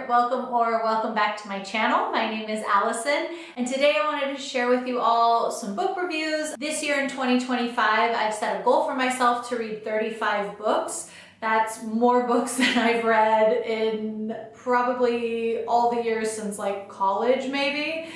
welcome back to my channel. My name is Alison, and today I wanted to share with you all some book reviews. This year in 2025, I've set a goal for myself to read 35 books. That's more books than I've read in probably all the years since like college maybe.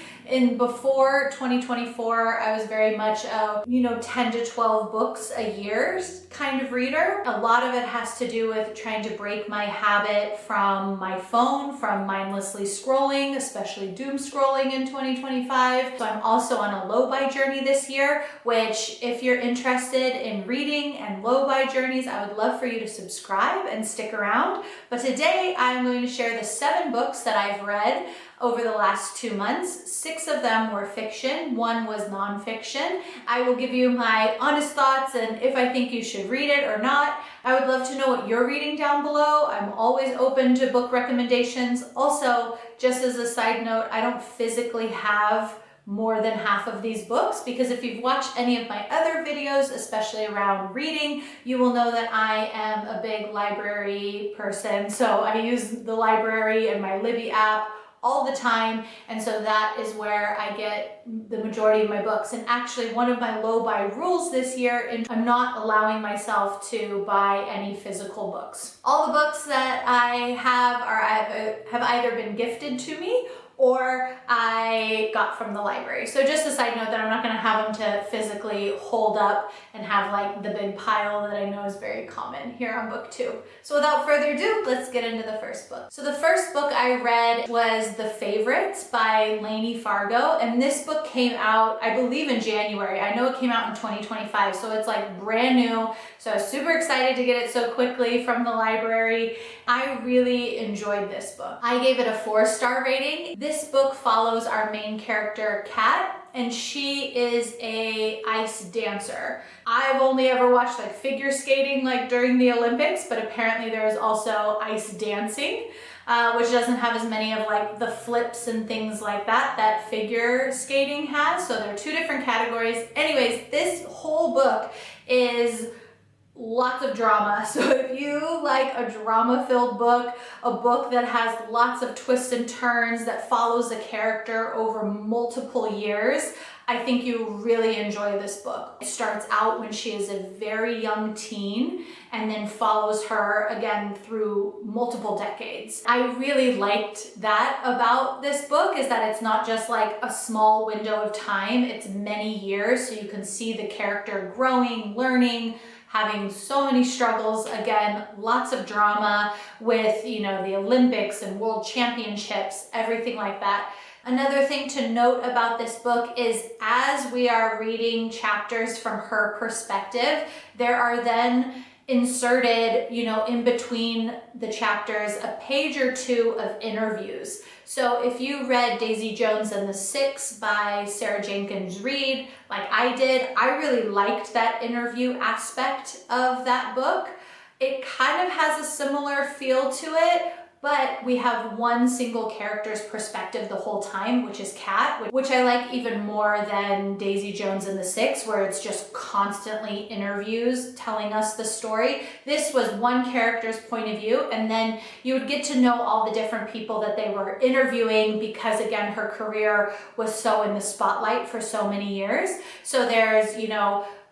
Before 2024, I was very much a, 10 to 12 books a year kind of reader. A lot of it has to do with trying to break my habit from my phone, from mindlessly scrolling, especially doom scrolling in 2025. So I'm also on a low-buy journey this year, which if you're interested in reading and low-buy journeys, I would love for you to subscribe and stick around. But today I'm going to share the 7 books that I've read over the last 2 months. 6 of them were fiction, 1 was nonfiction. I will give you my honest thoughts and if I think you should read it or not. I would love to know what you're reading down below. I'm always open to book recommendations. Also, just as a side note, I don't physically have more than half of these books because if you've watched any of my other videos, especially around reading, you will know that I am a big library person. So I use the library and my Libby app all the time, and so that is where I get the majority of my books. And actually one of my low buy rules this year, I'm not allowing myself to buy any physical books. All the books that I have either been gifted to me or I got from the library. So just a side note that I'm not going to have them to physically hold up and have like the big pile that I know is very common here on book 2. So without further ado, let's get into the first book. So the first book I read was The Favorites by Layne Fargo, and this book came out, I believe, in January. I know it came out in 2025, so it's like brand new. So I was super excited to get it so quickly from the library. I really enjoyed this book. I gave it a 4-star rating. This book follows our main character, Kat, and she is a ice dancer. I've only ever watched like figure skating like during the Olympics, but apparently there's also ice dancing, which doesn't have as many of like the flips and things like that figure skating has. So there are 2 different categories. Anyways, this whole book is lots of drama. So if you like a drama-filled book, a book that has lots of twists and turns, that follows a character over multiple years, I think you really enjoy this book. It starts out when she is a very young teen and then follows her again through multiple decades. I really liked that about this book, is that it's not just like a small window of time, it's many years, so you can see the character growing, learning, having so many struggles. Again, lots of drama with, the Olympics and world championships, everything like that. Another thing to note about this book is as we are reading chapters from her perspective, there are then inserted, in between the chapters, a page or 2 of interviews. So if you read Daisy Jones and the Six by Sarah Jenkins Reid, like I did, I really liked that interview aspect of that book. It kind of has a similar feel to it, but we have one single character's perspective the whole time, which is Kat, which I like even more than Daisy Jones and the Six, where it's just constantly interviews telling us the story. This was one character's point of view, and then you would get to know all the different people that they were interviewing because, again, her career was so in the spotlight for so many years. So there's,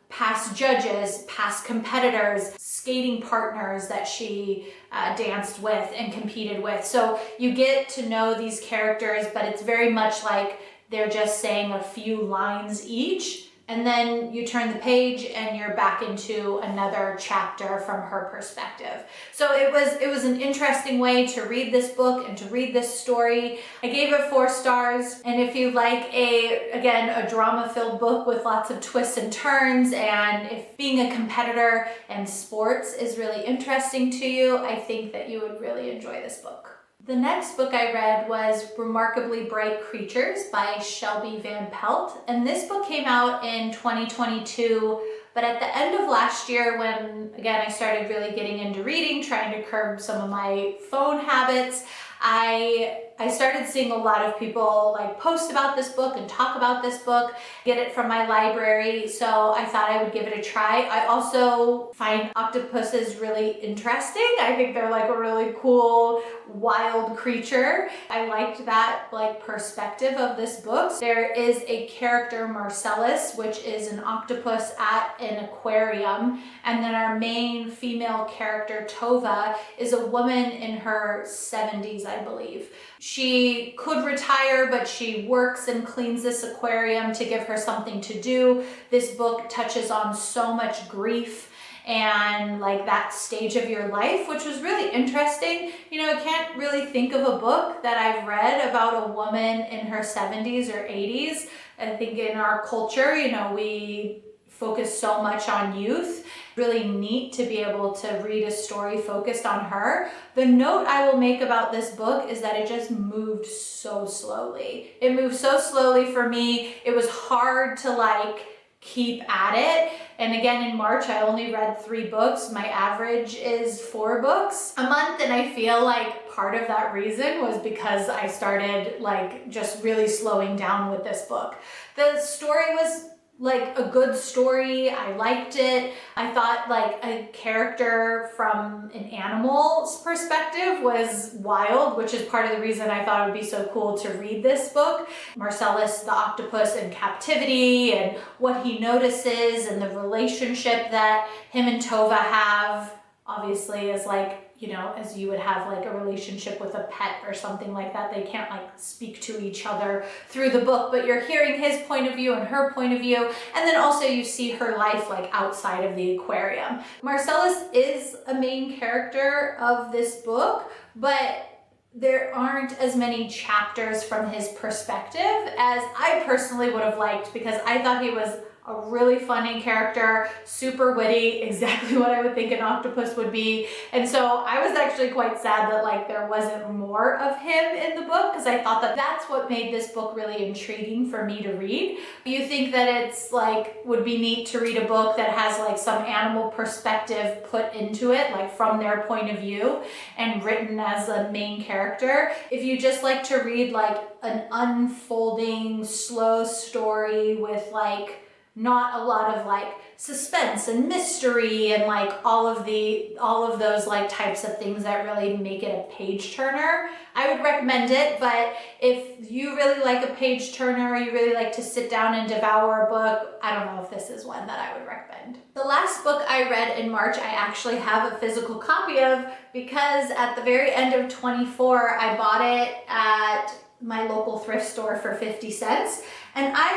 past judges, past competitors, skating partners that she danced with and competed with. So you get to know these characters, but it's very much like they're just saying a few lines each. And then you turn the page and you're back into another chapter from her perspective. So it was an interesting way to read this book and to read this story. I gave it 4 stars. And if you like a drama-filled book with lots of twists and turns, and if being a competitor and sports is really interesting to you, I think that you would really enjoy this book. The next book I read was Remarkably Bright Creatures by Shelby Van Pelt, and this book came out in 2022, but at the end of last year when, again, I started really getting into reading, trying to curb some of my phone habits, I started seeing a lot of people like post about this book and talk about this book, get it from my library, so I thought I would give it a try. I also find octopuses really interesting. I think they're like a really cool, wild creature. I liked that like perspective of this book. There is a character, Marcellus, which is an octopus at an aquarium, and then our main female character, Tova, is a woman in her 70s, I believe. She could retire, but she works and cleans this aquarium to give her something to do. This book touches on so much grief and like that stage of your life, which was really interesting. You know, I can't really think of a book that I've read about a woman in her 70s or 80s. I think in our culture, you know, we focus so much on youth. Really neat to be able to read a story focused on her. The note I will make about this book is that it just moved so slowly. It moved so slowly for me. It was hard to like keep at it. And again, in March, I only read 3 books. My average is 4 books a month. And I feel like part of that reason was because I started like just really slowing down with this book. The story was like a good story. I liked it. I thought like a character from an animal's perspective was wild, which is part of the reason I thought it would be so cool to read this book. Marcellus the octopus in captivity and what he notices and the relationship that him and Tova have, obviously is like, you know, as you would have like a relationship with a pet or something like that. They can't like speak to each other through the book, but you're hearing his point of view and her point of view. And then also you see her life like outside of the aquarium. Marcellus is a main character of this book, but there aren't as many chapters from his perspective as I personally would have liked, because I thought he was a really funny character, super witty, exactly what I would think an octopus would be. And so I was actually quite sad that like there wasn't more of him in the book, because I thought that that's what made this book really intriguing for me to read. You think that it's like would be neat to read a book that has like some animal perspective put into it, like from their point of view and written as a main character. If you just like to read like an unfolding slow story with like not a lot of like suspense and mystery and like all of those like types of things that really make it a page turner, I would recommend it. But if you really like a page turner, or you really like to sit down and devour a book, I don't know if this is one that I would recommend. The last book I read in March, I actually have a physical copy of, because at the very end of 24, I bought it at my local thrift store for 50 cents. And I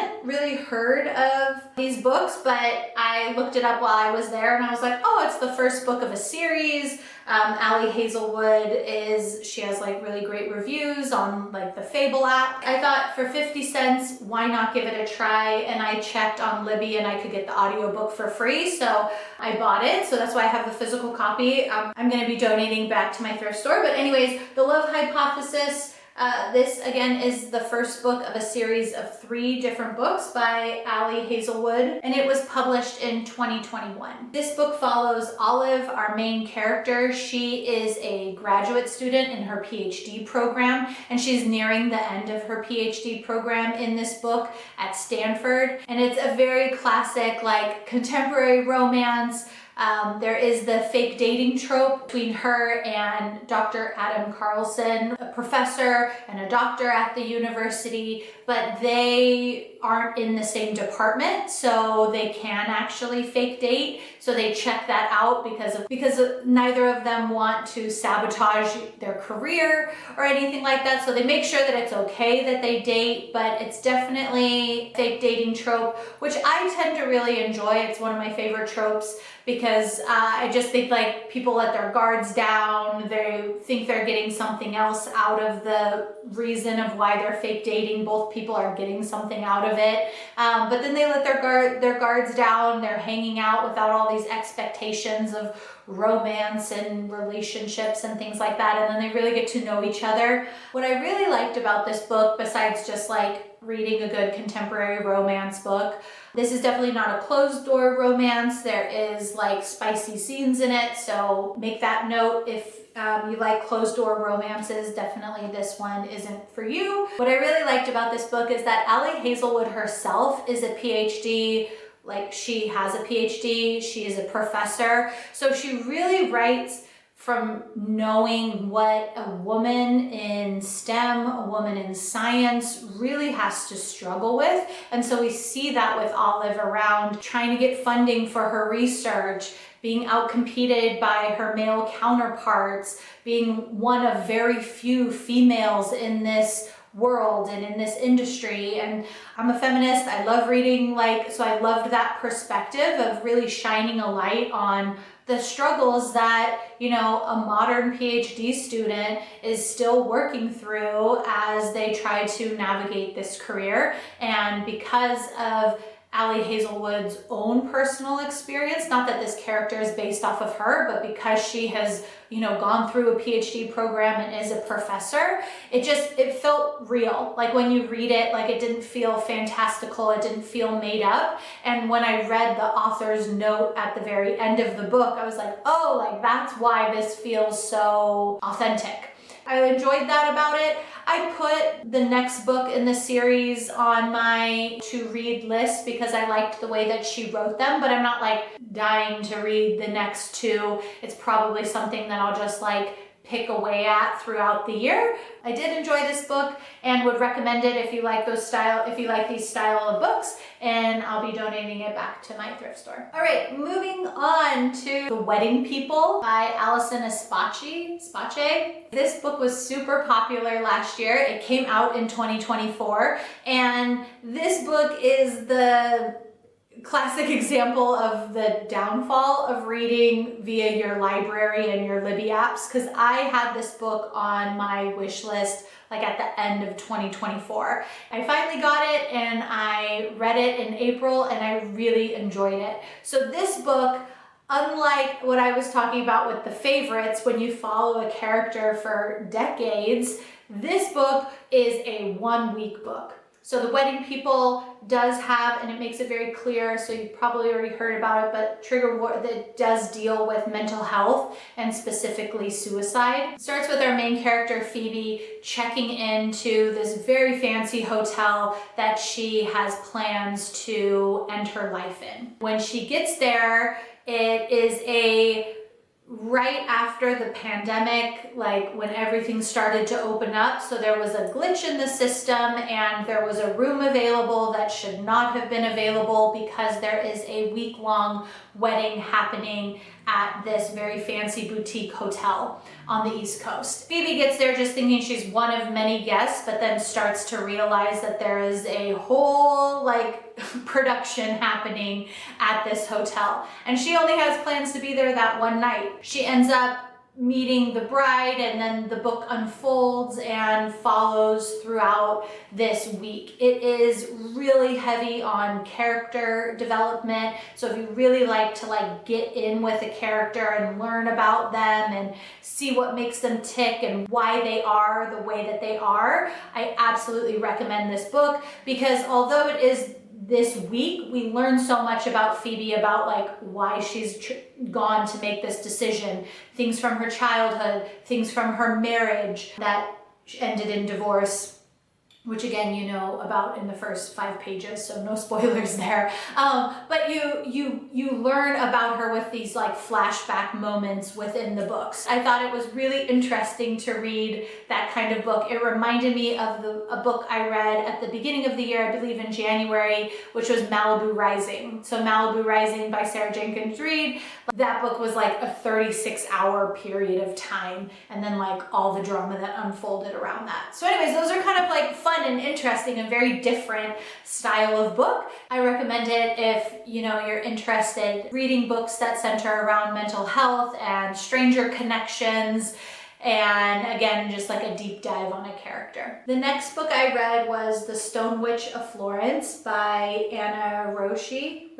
hadn't really heard of these books, but I looked it up while I was there and I was like, oh, it's the first book of a series. Hazelwood she has like really great reviews on like the Fable app. I thought for 50 cents, why not give it a try? And I checked on Libby and I could get the audiobook for free. So I bought it. So that's why I have the physical copy. I'm going to be donating back to my thrift store. But anyways, The Love Hypothesis. This again is the first book of a series of 3 different books by Hazelwood, and it was published in 2021. This book follows Olive, our main character. She is a graduate student in her PhD program, and she's nearing the end of her PhD program in this book at Stanford. And it's a very classic, like, contemporary romance. There is the fake dating trope between her and Dr. Adam Carlson, a professor and a doctor at the university, but they aren't in the same department, so they can actually fake date. So they check that out because neither of them want to sabotage their career or anything like that. So they make sure that it's okay that they date, but it's definitely fake dating trope, which I tend to really enjoy. It's one of my favorite tropes, because I just think like people let their guards down. They think they're getting something else out of the reason of why they're fake dating. Both people are getting something out of it. But then they let their guards down. They're hanging out without all these expectations of romance and relationships and things like that. And then they really get to know each other. What I really liked about this book, besides just like reading a good contemporary romance book, this is definitely not a closed door romance. There is like spicy scenes in it. So make that note if You like closed door romances, definitely this one isn't for you. What I really liked about this book is that Allie Hazelwood herself is a PhD. Like, she has a PhD, she is a professor. So she really writes from knowing what a woman in STEM, a woman in science really has to struggle with. And so we see that with Olive around trying to get funding for her research, being outcompeted by her male counterparts, being one of very few females in this world and in this industry. And I'm a feminist. I love reading, so I loved that perspective of really shining a light on the struggles that, a modern PhD student is still working through as they try to navigate this career. And because of Allie Hazelwood's own personal experience, not that this character is based off of her, but because she has, gone through a PhD program and is a professor, it felt real. Like, when you read it, it didn't feel fantastical, it didn't feel made up. And when I read the author's note at the very end of the book, I was like, oh, that's why this feels so authentic. I enjoyed that about it. I put the next book in the series on my to-read list because I liked the way that she wrote them, but I'm not dying to read the next two. It's probably something that I'll just pick away at throughout the year. I did enjoy this book and would recommend it if you like these style of books, and I'll be donating it back to my thrift store. All right, moving on to The Wedding People by Alison Espach. This book was super popular last year. It came out in 2024, and this book is the classic example of the downfall of reading via your library and your Libby apps, because I had this book on my wish list at the end of 2024. I finally got it and I read it in April and I really enjoyed it. So this book, unlike what I was talking about with the favorites, when you follow a character for decades, this book is a 1-week book. So The Wedding People does have, and it makes it very clear, so you've probably already heard about it, but trigger warning that does deal with mental health and specifically suicide. It starts with our main character, Phoebe, checking into this very fancy hotel that she has plans to end her life in. When she gets there, it is right after the pandemic, when everything started to open up. So there was a glitch in the system and there was a room available that should not have been available because there is a week-long wedding happening at this very fancy boutique hotel on the East Coast. Phoebe gets there just thinking she's one of many guests, but then starts to realize that there is a whole production happening at this hotel. And she only has plans to be there that one night. She ends up meeting the bride, and then the book unfolds and follows throughout this week. It is really heavy on character development. So if you really like to get in with a character and learn about them and see what makes them tick and why they are the way that they are, I absolutely recommend this book, because although it is this week, we learn so much about Phoebe, about why she's gone to make this decision, things from her childhood, things from her marriage that ended in divorce, which again, you know about in the first 5 pages, so no spoilers there. But you learn about her with these flashback moments within the books. I thought it was really interesting to read that kind of book. It reminded me of a book I read at the beginning of the year, I believe in January, which was Malibu Rising. So Malibu Rising by Sarah Jenkins Reid. That book was a 36-hour period of time, and then all the drama that unfolded around that. So anyways, those are kind of fun and interesting and very different style of book. I recommend it if you're interested reading books that center around mental health and stranger connections, and again, just a deep dive on a character. The next book I read was The Stone Witch of Florence by Anna Rasche.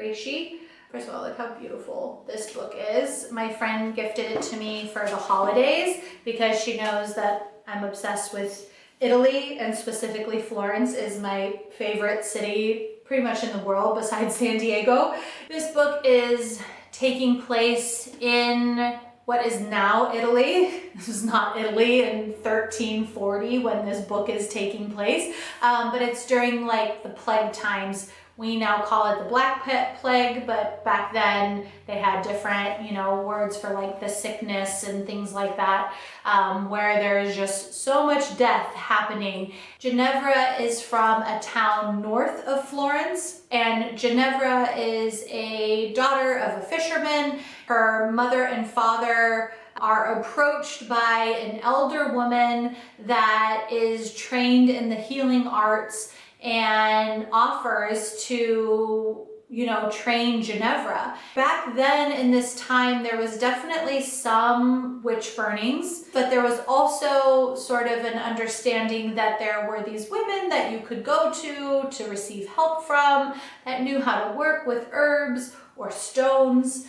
First of all, look how beautiful this book is. My friend gifted it to me for the holidays because she knows that I'm obsessed with Italy, and specifically Florence is my favorite city pretty much in the world besides San Diego. This book is taking place in what is now Italy. This was not Italy in 1340 when this book is taking place, but it's during like the plague times. We now call it the Black Plague, but back then they had different, words for like the sickness and things like that, where there's just so much death happening. Ginevra is from a town north of Florence, and Ginevra is a daughter of a fisherman. Her mother and father are approached by an elder woman that is trained in the healing arts and offers to, train Ginevra. Back then in this time, there was definitely some witch burnings, but there was also sort of an understanding that there were these women that you could go to receive help from, that knew how to work with herbs or stones,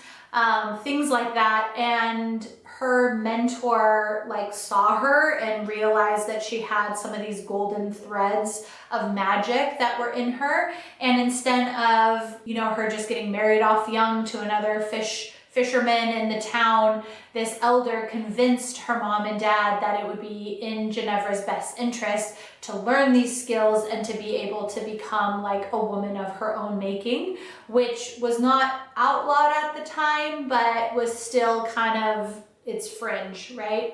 things like that. And her mentor saw her and realized that she had some of these golden threads of magic that were in her. And instead of, her just getting married off young to another fisherman in the town, this elder convinced her mom and dad that it would be in Ginevra's best interest to learn these skills and to be able to become like a woman of her own making, which was not outlawed at the time, but was still kind of its fringe, right?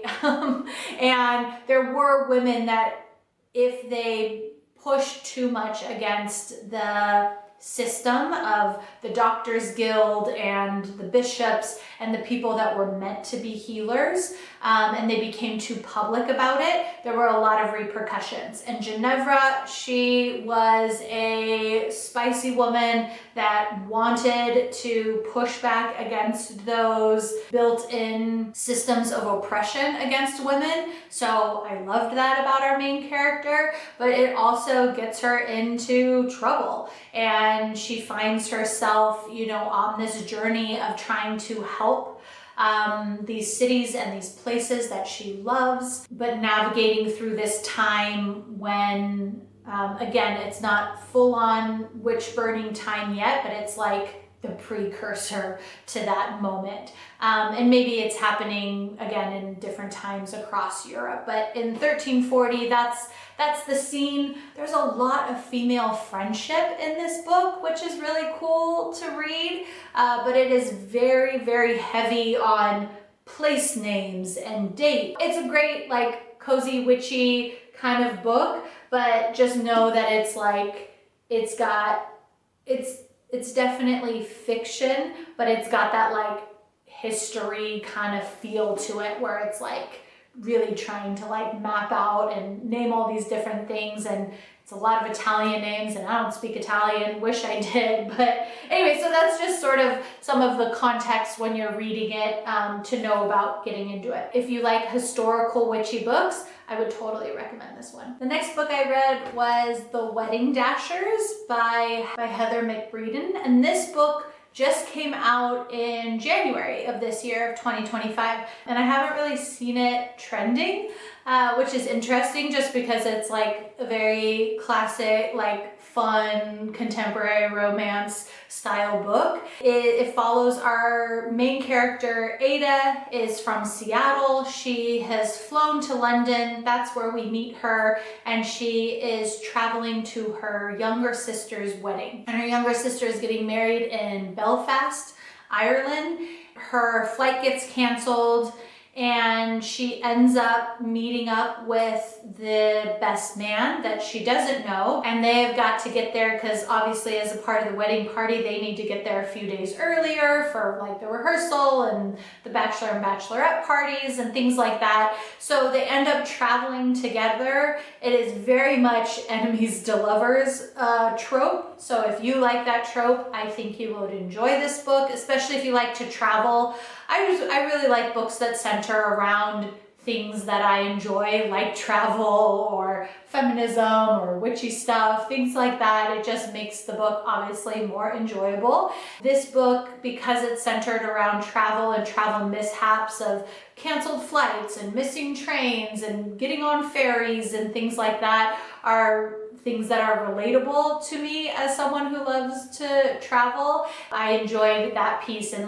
And there were women that if they pushed too much against the system of the Doctors Guild and the bishops and the people that were meant to be healers, and they became too public about it, there were a lot of repercussions. And Ginevra, she was a spicy woman that wanted to push back against those built-in systems of oppression against women. So I loved that about our main character, but it also gets her into trouble. And she finds herself, on this journey of trying to help these cities and these places that she loves, but navigating through this time when, again, it's not full-on witch burning time yet, but it's like the precursor to that moment. And maybe it's happening again in different times across Europe, but in 1340, that's the scene. There's a lot of female friendship in this book, which is really cool to read, but it is very, very heavy on place names and date. It's a great, cozy, witchy kind of book, but just know that it's definitely fiction, but it's got that history kind of feel to it, where it's really trying to map out and name all these different things, and it's a lot of Italian names, and I don't speak Italian, wish I did, but anyway, so that's just sort of some of the context when you're reading it, to know about getting into it. If you like historical witchy books, I would totally recommend this one. The next book I read was The Wedding Dashers by Heather McBreen, and this book just came out in January of this year of 2025, and I haven't really seen it trending, which is interesting just because it's a very classic, fun, contemporary romance style book. It follows our main character, Ada, is from Seattle. She has flown to London. That's where we meet her, and she is traveling to her younger sister's wedding. And her younger sister is getting married in Belfast, Ireland. Her flight gets canceled, and she ends up meeting up with the best man that she doesn't know, and they have got to get there because obviously as a part of the wedding party they need to get there a few days earlier for the rehearsal and the bachelor and bachelorette parties and things like that. So they end up traveling together. It is very much enemies to lovers trope, so if you like that trope, I think you would enjoy this book, especially if you like to travel. I really like books that center around things that I enjoy, like travel or feminism or witchy stuff, things like that. It just makes the book obviously more enjoyable. This book, because it's centered around travel and travel mishaps of canceled flights and missing trains and getting on ferries and things like that, are things that are relatable to me as someone who loves to travel. I enjoyed that piece and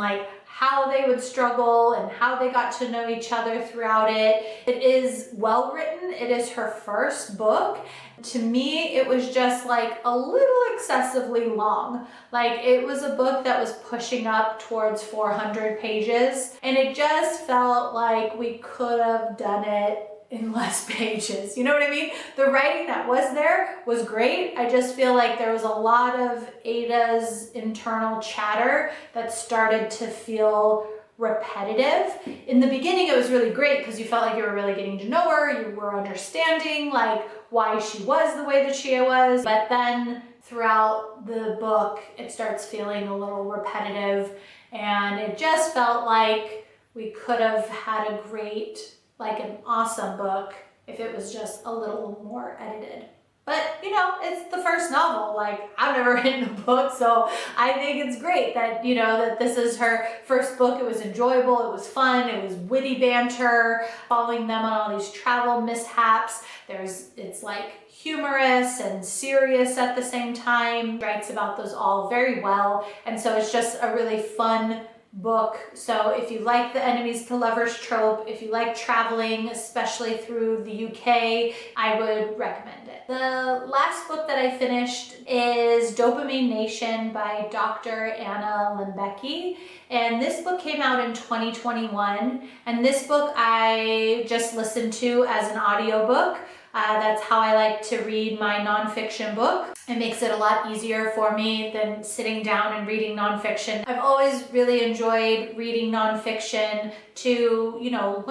how they would struggle and how they got to know each other throughout it. It is well written. It is her first book. To me, it was just like a little excessively long. Like, it was a book that was pushing up towards 400 pages, and it just felt like we could have done it in less pages. You know what I mean? The writing that was there was great. I just feel like there was a lot of Ada's internal chatter that started to feel repetitive. In the beginning, it was really great because you felt like you were really getting to know her. You were understanding like why she was the way that she was. But then throughout the book, it starts feeling a little repetitive, and it just felt like we could have had a great, like an awesome book if it was just a little more edited. But, you know, it's the first novel. Like, I've never written a book, so I think it's great that, you know, that this is her first book. It was enjoyable, it was fun, it was witty banter, following them on all these travel mishaps. It's like humorous and serious at the same time. Writes about those all very well, and so it's just a really fun book. So if you like the enemies to lovers trope, if you like traveling, especially through the UK, I would recommend it. The last book that I finished is Dopamine Nation by Dr. Anna Lembke. And this book came out in 2021. And this book I just listened to as an audiobook. That's how I like to read my nonfiction book. It makes it a lot easier for me than sitting down and reading nonfiction. I've always really enjoyed reading nonfiction to, you know,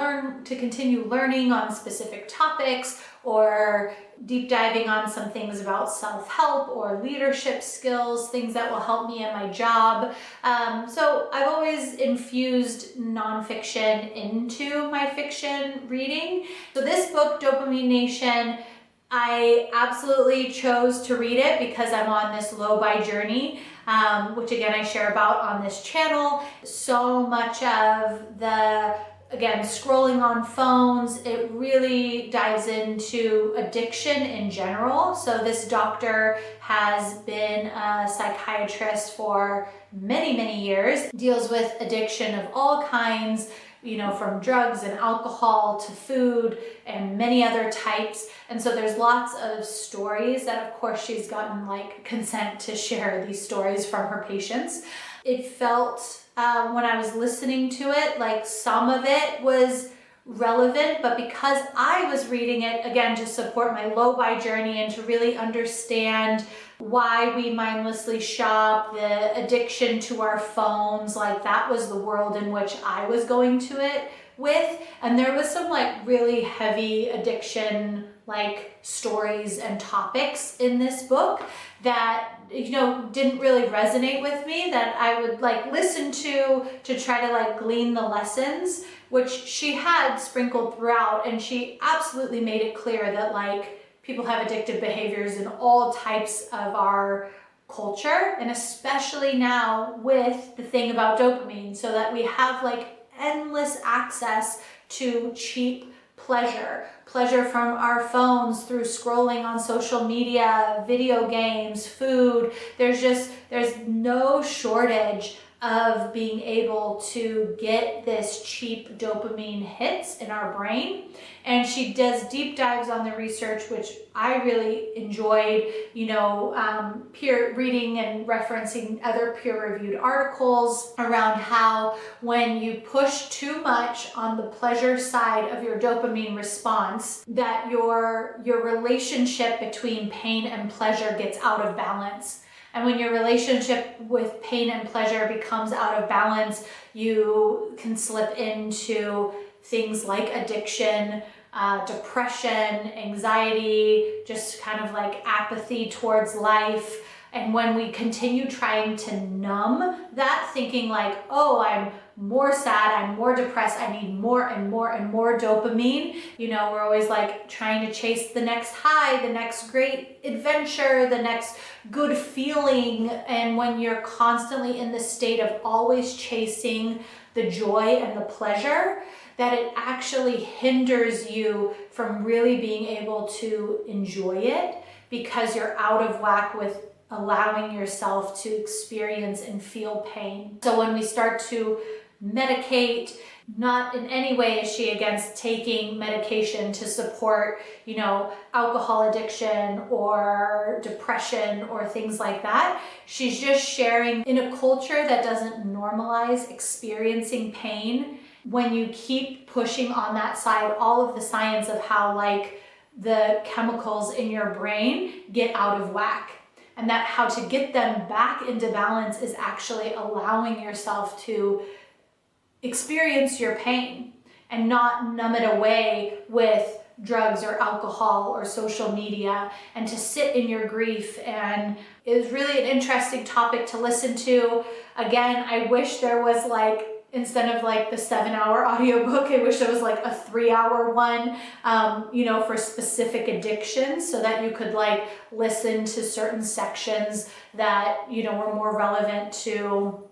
continue learning on specific topics, or deep diving on some things about self-help or leadership skills, things that will help me in my job. So I've always infused nonfiction into my fiction reading. So this book, Dopamine Nation, I absolutely chose to read it because I'm on this low-buy journey, which again I share about on this channel. So much of again, scrolling on phones, it really dives into addiction in general. So this doctor has been a psychiatrist for many, many years, deals with addiction of all kinds, you know, from drugs and alcohol to food and many other types. And so there's lots of stories that, of course, she's gotten like consent to share these stories from her patients. It felt, when I was listening to it, like some of it was relevant, but because I was reading it, again, to support my low-buy journey and to really understand why we mindlessly shop, the addiction to our phones, like that was the world in which I was going to it with. And there was some like really heavy addiction like stories and topics in this book that, you know, didn't really resonate with me, that I would like listen to try to like glean the lessons, which she had sprinkled throughout. And she absolutely made it clear that like people have addictive behaviors in all types of our culture, and especially now with the thing about dopamine, so that we have like endless access to cheap pleasure from our phones through scrolling on social media, video games, food. There's no shortage of being able to get this cheap dopamine hits in our brain. And she does deep dives on the research, which I really enjoyed, you know, peer reading and referencing other peer-reviewed articles around how when you push too much on the pleasure side of your dopamine response, that your relationship between pain and pleasure gets out of balance. And when your relationship with pain and pleasure becomes out of balance, you can slip into things like addiction, depression, anxiety, just kind of like apathy towards life. And when we continue trying to numb that, thinking like, oh, I'm more sad, I'm more depressed, I need more and more and more dopamine. You know, we're always like trying to chase the next high, the next great adventure, the next good feeling. And when you're constantly in the state of always chasing the joy and the pleasure, that it actually hinders you from really being able to enjoy it, because you're out of whack with allowing yourself to experience and feel pain. So when we start to medicate. Not in any way is she against taking medication to support, alcohol addiction or depression or things like that. She's just sharing in a culture that doesn't normalize experiencing pain. When you keep pushing on that side, all of the science of how the chemicals in your brain get out of whack, and that how to get them back into balance is actually allowing yourself to experience your pain and not numb it away with drugs or alcohol or social media, and to sit in your grief. And it was really an interesting topic to listen to. Again, I wish there was instead of the 7-hour audiobook, I wish there was a 3-hour one, for specific addictions, so that you could listen to certain sections that, were more relevant to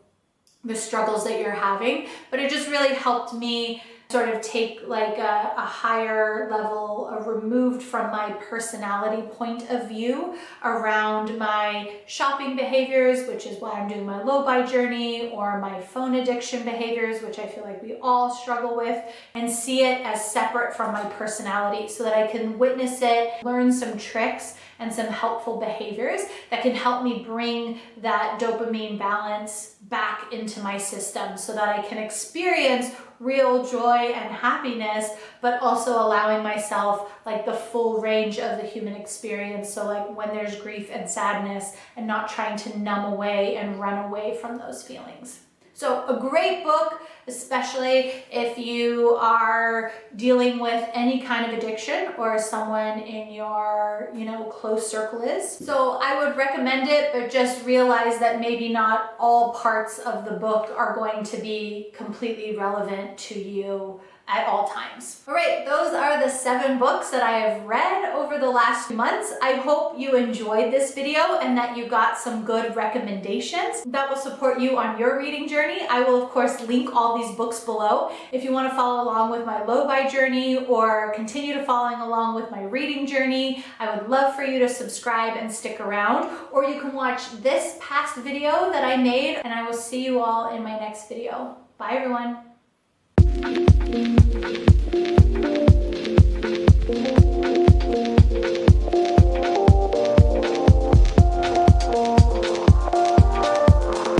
the struggles that you're having. But it just really helped me sort of take a higher level removed from my personality point of view around my shopping behaviors, which is why I'm doing my low buy journey, or my phone addiction behaviors, which I feel like we all struggle with, and see it as separate from my personality so that I can witness it, learn some tricks and some helpful behaviors that can help me bring that dopamine balance back into my system so that I can experience real joy and happiness, but also allowing myself the full range of the human experience. So when there's grief and sadness, and not trying to numb away and run away from those feelings. So a great book, especially if you are dealing with any kind of addiction or someone in your, close circle is. So I would recommend it, but just realize that maybe not all parts of the book are going to be completely relevant to you at all times. All right, those are the 7 books that I have read over the last few months. I hope you enjoyed this video and that you got some good recommendations that will support you on your reading journey. I will of course link all these books below if you want to follow along with my low buy journey or continue to following along with my reading journey. I would love for you to subscribe and stick around, or you can watch this past video that I made, and I will see you all in my next video. Bye everyone.